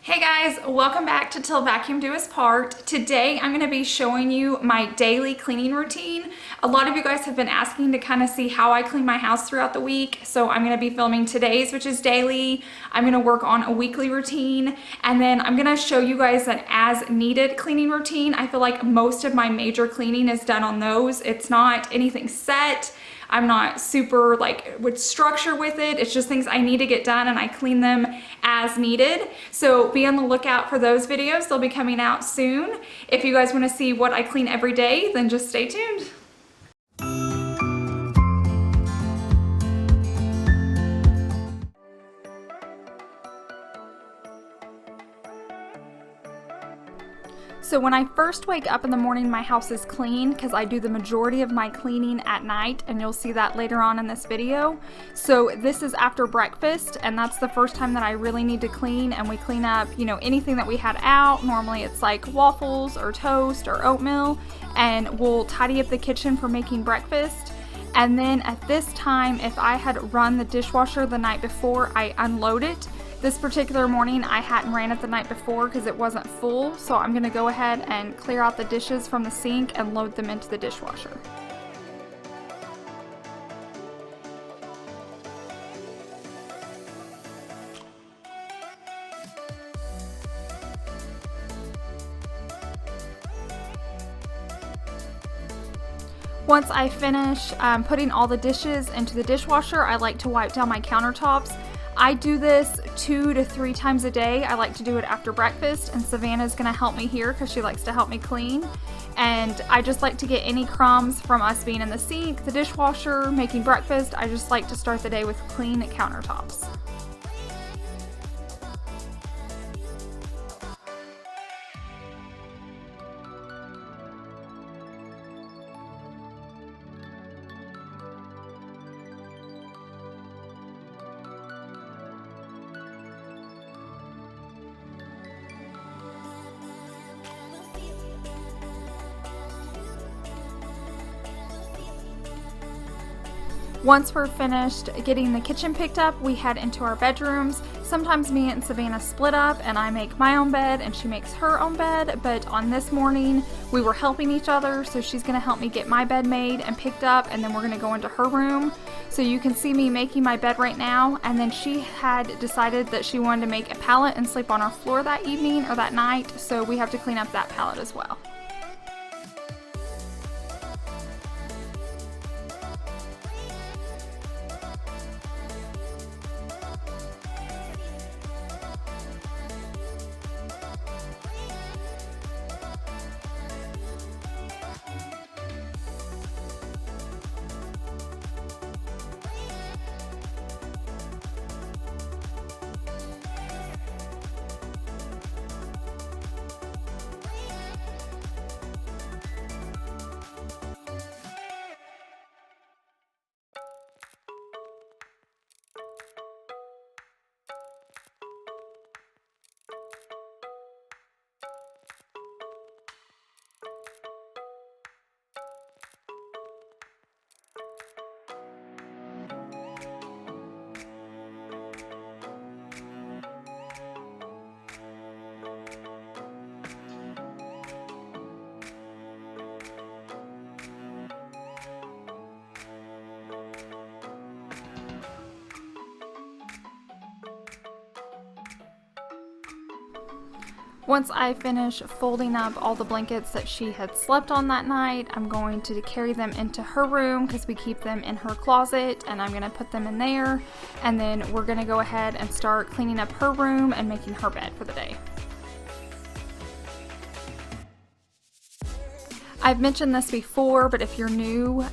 Hey guys, welcome back to Till Vacuum Do Us Part. Today I'm going to be showing you my daily cleaning routine. A lot of you guys have been asking to kind of see how I clean my house throughout the week, so I'm going to be filming today's, which is daily. I'm going to work on a weekly routine, and then I'm going to show you guys an as needed cleaning routine. I feel like most of my major cleaning is done on those. It's not anything set. I'm not super with structure with it. It's just things I need to get done and I clean them as needed. So be on the lookout for those videos. They'll be coming out soon. If you guys want to see what I clean every day, then just stay tuned. So when I first wake up in the morning, my house is clean because I do the majority of my cleaning at night, and you'll see that later on in this video. So this is after breakfast, and that's the first time that I really need to clean, and we clean up, anything that we had out. Normally it's like waffles or toast or oatmeal, and we'll tidy up the kitchen for making breakfast. And then at this time, if I had run the dishwasher the night before, I unload it. This particular morning I hadn't ran it the night before because it wasn't full, so I'm going to go ahead and clear out the dishes from the sink and load them into the dishwasher. Once I finish putting all the dishes into the dishwasher, I like to wipe down my countertops. I do this 2 to 3 times a day. I like to do it after breakfast, and Savannah's gonna help me here because she likes to help me clean. And I just like to get any crumbs from us being in the sink, the dishwasher, making breakfast. I just like to start the day with clean countertops. Once we're finished getting the kitchen picked up, we head into our bedrooms. Sometimes me and Savannah split up and I make my own bed and she makes her own bed, but on this morning we were helping each other, so she's gonna help me get my bed made and picked up, and then we're gonna go into her room. So you can see me making my bed right now, and then she had decided that she wanted to make a pallet and sleep on our floor that evening or that night, so we have to clean up that pallet as well. Once I finish folding up all the blankets that she had slept on that night, I'm going to carry them into her room because we keep them in her closet, and I'm going to put them in there, and then we're going to go ahead and start cleaning up her room and making her bed for the day. I've mentioned this before, but if you're new,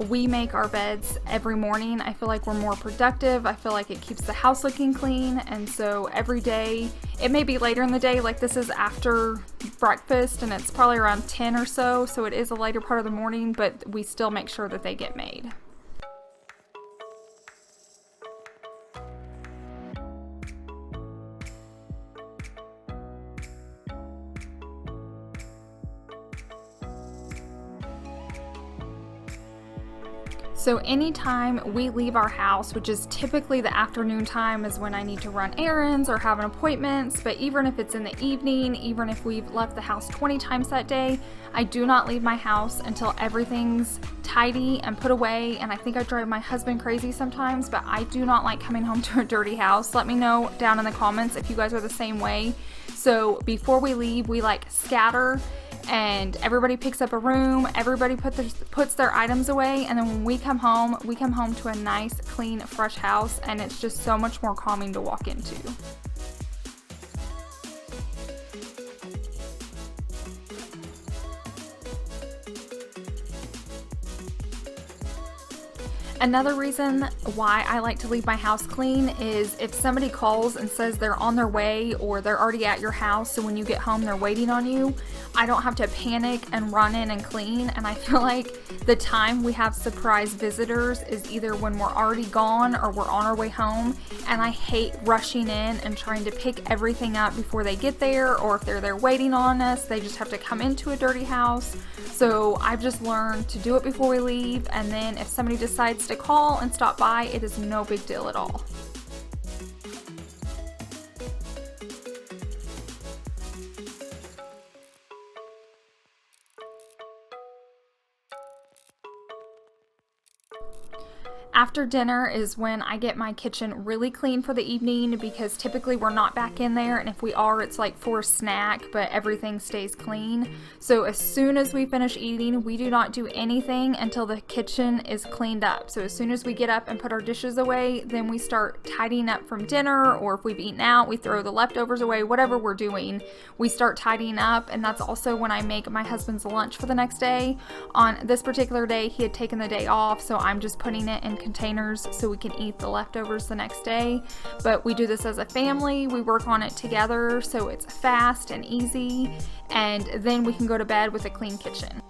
we make our beds every morning. I feel like we're more productive. I feel like it keeps the house looking clean, and so every day, it may be later in the day, like this is after breakfast and it's probably around 10 or so it is a later part of the morning, but we still make sure that they get made. So anytime we leave our house, which is typically the afternoon time is when I need to run errands or have an appointments, but even if it's in the evening, even if we've left the house 20 times that day, I do not leave my house until everything's tidy and put away. And I think I drive my husband crazy sometimes, but I do not like coming home to a dirty house. Let me know down in the comments if you guys are the same way. So before we leave, we like scatter and everybody picks up a room, everybody puts their items away, and then when we come home to a nice, clean, fresh house, and it's just so much more calming to walk into. Another reason why I like to leave my house clean is if somebody calls and says they're on their way or they're already at your house, so when you get home they're waiting on you, I don't have to panic and run in and clean. And I feel like the time we have surprise visitors is either when we're already gone or we're on our way home, and I hate rushing in and trying to pick everything up before they get there, or if they're there waiting on us, they just have to come into a dirty house. So I've just learned to do it before we leave, and then if somebody decides to call and stop by, it is no big deal at all. After dinner is when I get my kitchen really clean for the evening, because typically we're not back in there, and if we are, it's like for a snack, but everything stays clean. So as soon as we finish eating, we do not do anything until the kitchen is cleaned up. So as soon as we get up and put our dishes away, then we start tidying up from dinner, or if we've eaten out, we throw the leftovers away, whatever we're doing, we start tidying up. And that's also when I make my husband's lunch for the next day. On this particular day, he had taken the day off, so I'm just putting it in containers so we can eat the leftovers the next day. But we do this as a family, we work on it together, so it's fast and easy, and then we can go to bed with a clean kitchen.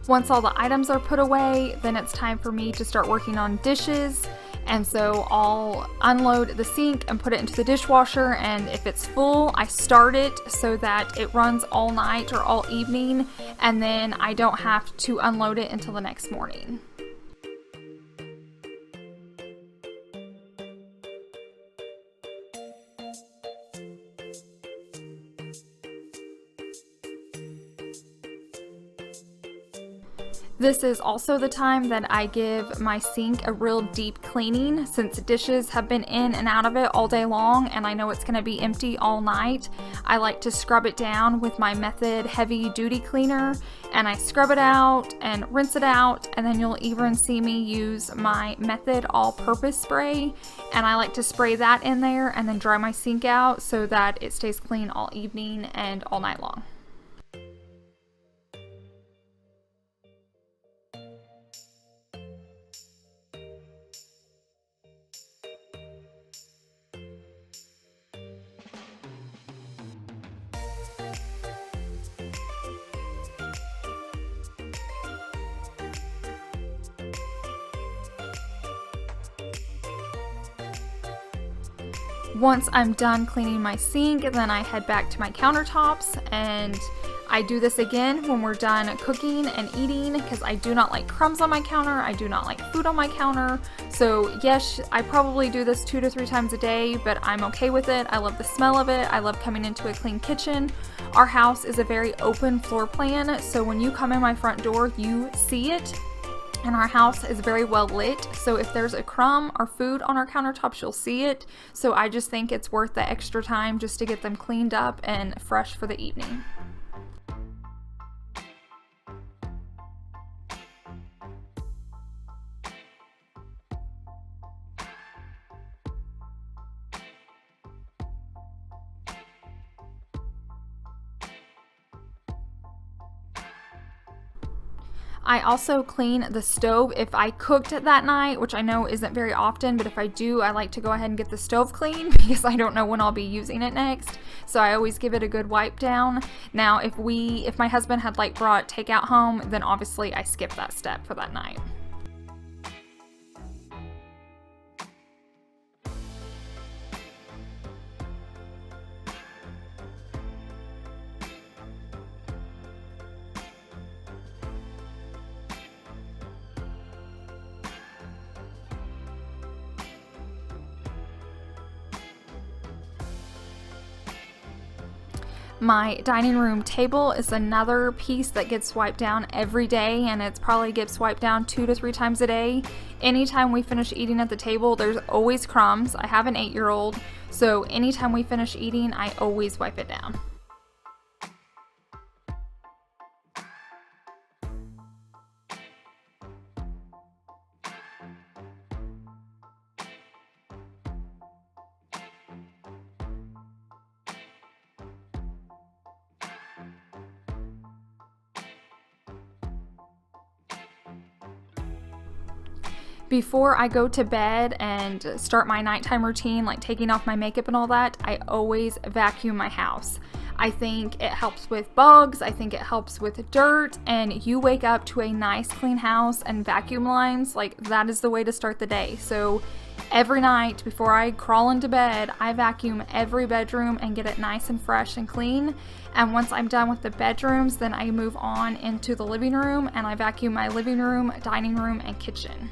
Once all the items are put away, then it's time for me to start working on dishes. And so I'll unload the sink and put it into the dishwasher, and if it's full, I start it so that it runs all night or all evening, and then I don't have to unload it until the next morning. This is also the time that I give my sink a real deep cleaning, since dishes have been in and out of it all day long and I know it's going to be empty all night. I like to scrub it down with my Method heavy duty cleaner, and I scrub it out and rinse it out, and then you'll even see me use my Method all-purpose spray, and I like to spray that in there and then dry my sink out so that it stays clean all evening and all night long. Once I'm done cleaning my sink, then I head back to my countertops, and I do this again when we're done cooking and eating, because I do not like crumbs on my counter. I do not like food on my counter. So yes, I probably do this 2 to 3 times a day, but I'm okay with it. I love the smell of it. I love coming into a clean kitchen. Our house is a very open floor plan, so when you come in my front door, you see it. And our house is very well lit, so if there's a crumb or food on our countertops, you'll see it. So I just think it's worth the extra time just to get them cleaned up and fresh for the evening. I also clean the stove if I cooked that night, which I know isn't very often, but if I do, I like to go ahead and get the stove clean because I don't know when I'll be using it next. So I always give it a good wipe down. Now, if my husband had like brought takeout home, then obviously I skip that step for that night. My dining room table is another piece that gets wiped down every day, and it probably gets wiped down 2 to 3 times a day. Anytime we finish eating at the table, there's always crumbs. I have an 8-year-old, so anytime we finish eating, I always wipe it down. Before I go to bed and start my nighttime routine, like taking off my makeup and all that, I always vacuum my house. I think it helps with bugs, I think it helps with dirt, and you wake up to a nice clean house and vacuum lines, like that is the way to start the day. So every night before I crawl into bed, I vacuum every bedroom and get it nice and fresh and clean. And once I'm done with the bedrooms, then I move on into the living room and I vacuum my living room, dining room, and kitchen.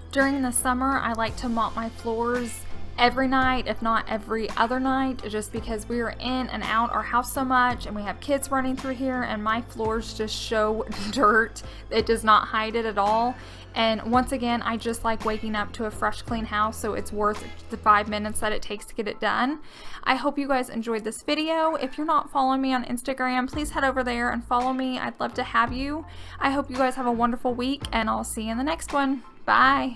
During the summer, I like to mop my floors every night, if not every other night, just because we are in and out our house so much and we have kids running through here and my floors just show dirt. It does not hide it at all. And once again, I just like waking up to a fresh, clean house, so it's worth the 5 minutes that it takes to get it done. I hope you guys enjoyed this video. If you're not following me on Instagram, please head over there and follow me. I'd love to have you. I hope you guys have a wonderful week, and I'll see you in the next one. Bye.